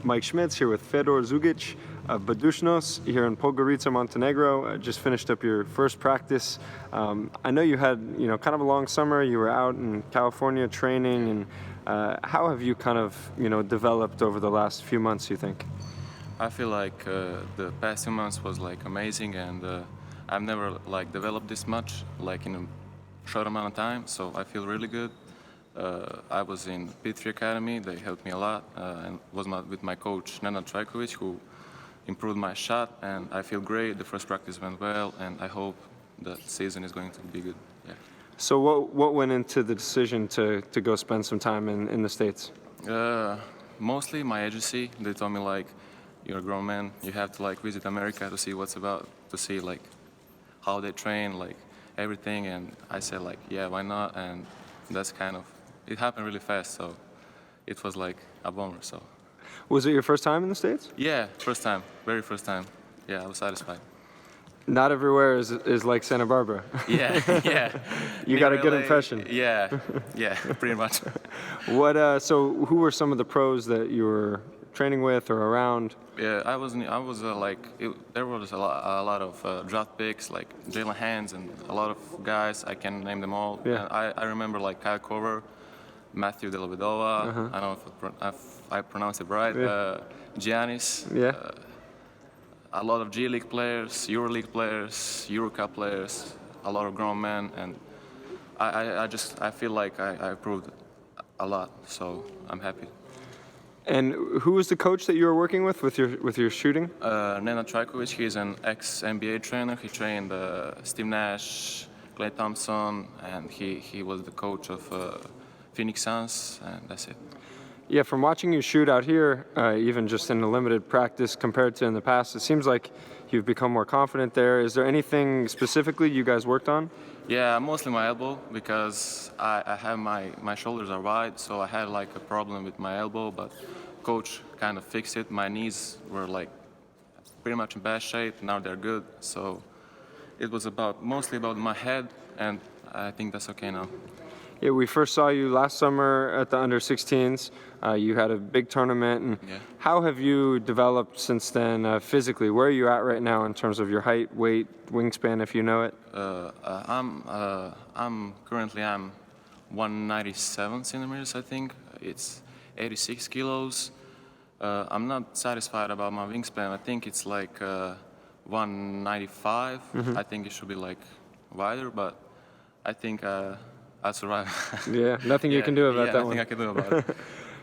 Mike Schmitz here with Fedor Zugic of Budućnost here in Podgorica, Montenegro. Just finished up your first practice. I know you had, kind of a long summer. You were out in California training, and how have you kind of, developed over the last few months, you think? I feel like the past 2 months was like amazing, and I've never like developed this much like in a short amount of time. So I feel really good. I was in P3 Academy. They helped me a lot, and was with my coach Nenad Trajkovic, who improved my shot, and I feel great. The first practice went well, and I hope the season is going to be good. Yeah. So what went into the decision to go spend some time in the States? Mostly my agency. They told me like, you're a grown man, you have to like visit America to see what's about, to see like how they train, like everything. And I said like, yeah, why not? And that's kind of, it happened really fast, so it was like a bummer. So Was it your first time in the States? yeah, first time, very first time. Yeah, I was satisfied. Not everywhere is like Santa Barbara. Yeah, yeah. You got a good impression. Yeah, yeah, pretty much. So who were some of the pros that you were training with or around? Yeah, I was there was a lot of draft picks like Jalen Hands and a lot of guys. I can name them all. Yeah. And I remember like Kyle Korver, Matthew Dellavedova. I don't know if I pronounced it right. Yeah. Giannis. Yeah. A lot of G League players, Euro League players, Euro Cup players. A lot of grown men, and I feel like I improved a lot. So I'm happy. And who was the coach that you were working with your shooting? Nenad Trajkovic, he's an ex-NBA trainer. He trained Steve Nash, Klay Thompson, and he was the coach of Phoenix Suns, and that's it. Yeah, from watching you shoot out here, even just in a limited practice compared to in the past, it seems like you've become more confident there. Is there anything specifically you guys worked on? Yeah, mostly my elbow, because I have my shoulders are wide, so I had like a problem with my elbow, but coach kind of fixed it. My knees were like pretty much in bad shape. Now they're good, so it was mostly about my head, and I think that's okay now. Yeah, we first saw you last summer at the under-16s. You had a big tournament. And Yeah. How have you developed since then physically? Where are you at right now in terms of your height, weight, wingspan, if you know it? I'm currently 197 centimeters. I think it's 86 kilos. I'm not satisfied about my wingspan. I think it's like 195. I think it should be like wider, but I think I'll survive. Yeah, nothing you can do about that one. Nothing I can do about it.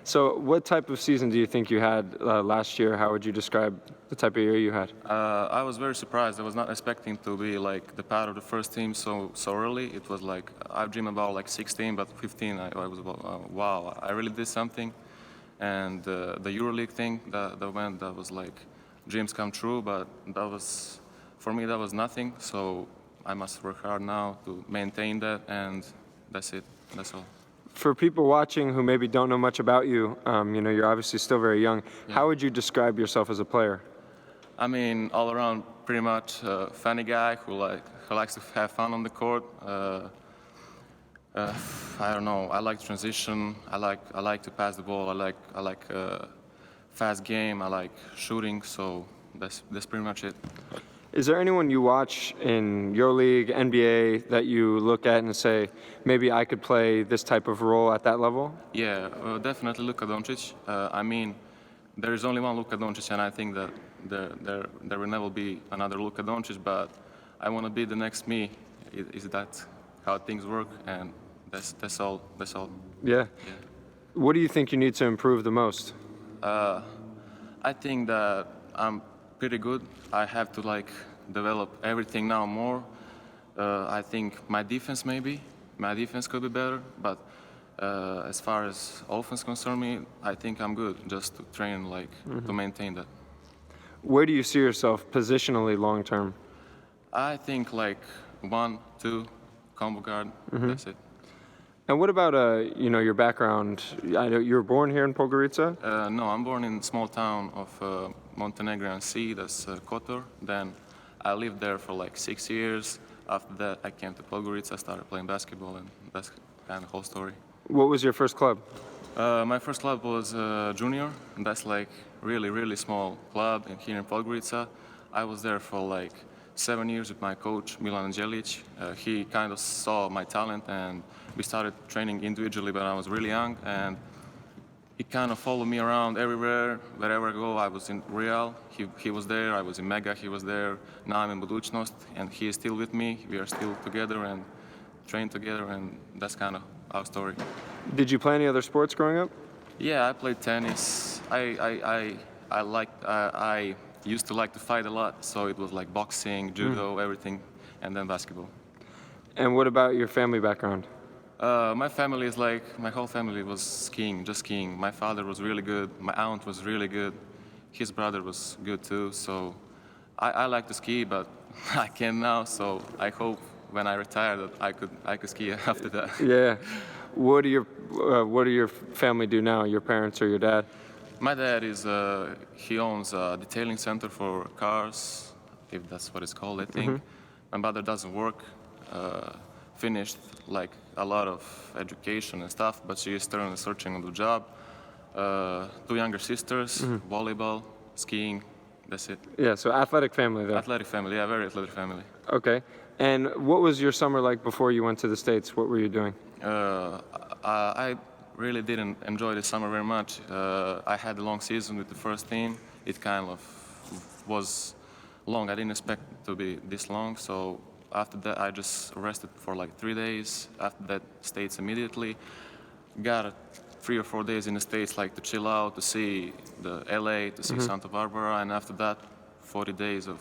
So what type of season do you think you had last year? How would you describe the type of year you had? I was very surprised. I was not expecting to be like the part of the first team so early. It was like I dreamed about like 16, but 15 I was about, wow, I really did something. And the EuroLeague thing that was like dreams come true, but for me that was nothing. So I must work hard now to maintain that, and that's it. That's all. For people watching who maybe don't know much about you, you're obviously still very young. Yeah. How would you describe yourself as a player? I mean, all around, pretty much funny guy who likes to have fun on the court. I don't know. I like transition. I like to pass the ball. I like fast game. I like shooting. So that's pretty much it. Is there anyone you watch in EuroLeague, NBA that you look at and say, maybe I could play this type of role at that level? Yeah, definitely Luka Doncic. I mean, there is only one Luka Doncic, and I think that there will never be another Luka Doncic. But I want to be the next me. Is that how things work? And that's all. That's all. Yeah. What do you think you need to improve the most? I think that I'm pretty good. I have to like develop everything now more. I think my defense could be better, but as far as offense concern me, I think I'm good. Just to train to maintain that. Where do you see yourself positionally long term? I think like 1, 2 combo guard. That's it. And what about your background? I know you were born here in Podgorica. No, I'm born in a small town of Montenegrin Sea, that's Kotor. Then I lived there for like 6 years. After that, I came to Podgorica, started playing basketball, and that's kind of the whole story. What was your first club? My first club was Junior, and that's like really small club here in Podgorica. I was there for like 7 years with my coach Milan Đelić. He kind of saw my talent, and we started training individually when I was really young. And he kind of followed me around everywhere, wherever I go. I was in Real, he was there. I was in Mega, he was there. Now I'm in Budućnost, and he is still with me. We are still together and train together, and that's kind of our story. Did you play any other sports growing up? Yeah, I played tennis. I used to like to fight a lot, so it was like boxing, judo, everything, and then basketball. And what about your family background? My family is like, my whole family was skiing, just skiing. My father was really good. My aunt was really good. His brother was good too. So I like to ski, but I can't now. So I hope when I retire that I could ski after that. Yeah. What do your family do now? Your parents or your dad? My dad is he owns a detailing center for cars, if that's what it's called, I think. My mother doesn't work. Finished like a lot of education and stuff, but she is currently searching on the job. 2 younger sisters, volleyball, skiing, that's it. Yeah, so athletic family there. Athletic family, yeah, very athletic family. Okay. And what was your summer like before you went to the States? What were you doing? I really didn't enjoy the summer very much. I had a long season with the first team. It kind of was long. I didn't expect it to be this long, so after that, I just rested for like 3 days. After that, States immediately. Got 3 or 4 days in the States, like to chill out, to see the LA, to see Santa Barbara, and after that, 40 days of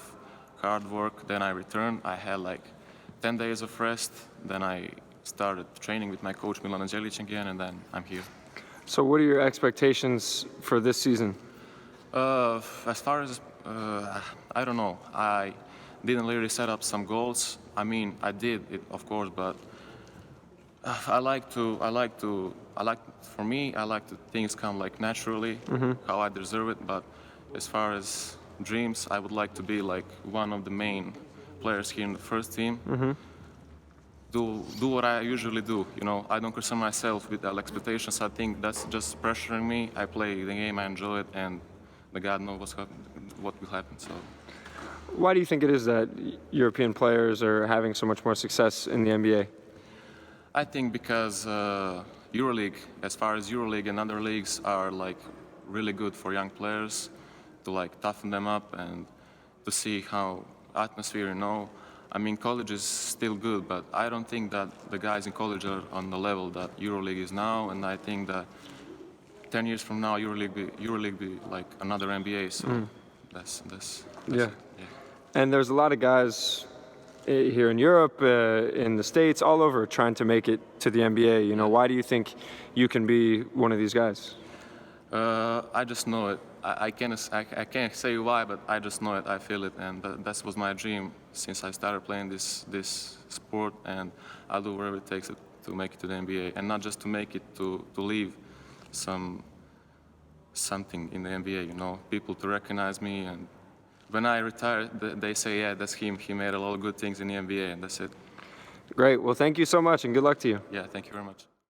hard work. Then I returned. I had like 10 days of rest. Then I started training with my coach Milan Đelić again, and then I'm here. So what are your expectations for this season? As far as I don't know. I didn't really set up some goals. I mean, I did it, of course, but for me, I like to things come like naturally, how I deserve it. But as far as dreams, I would like to be like one of the main players here in the first team. Do what I usually do. You know, I don't concern myself with the expectations. I think that's just pressuring me. I play the game, I enjoy it, and the God knows what will happen. So. Why do you think it is that European players are having so much more success in the NBA? I think because EuroLeague, as far as EuroLeague and other leagues, are like really good for young players to like toughen them up and to see how atmosphere, you know. I mean, college is still good, but I don't think that the guys in college are on the level that EuroLeague is now, and I think that 10 years from now, EuroLeague be like another NBA. So that's Yeah. it. Yeah. And there's a lot of guys here in Europe, in the States, all over, trying to make it to the NBA. You know, why do you think you can be one of these guys? I just know it. I can't say why, but I just know it. I feel it, and that was my dream since I started playing this sport. And I'll do whatever it takes to make it to the NBA, and not just to make it to leave something in the NBA. You know, people to recognize me, and when I retire, they say, yeah, that's him. He made a lot of good things in the NBA, and that's it. Great. Well, thank you so much, and good luck to you. Yeah, thank you very much.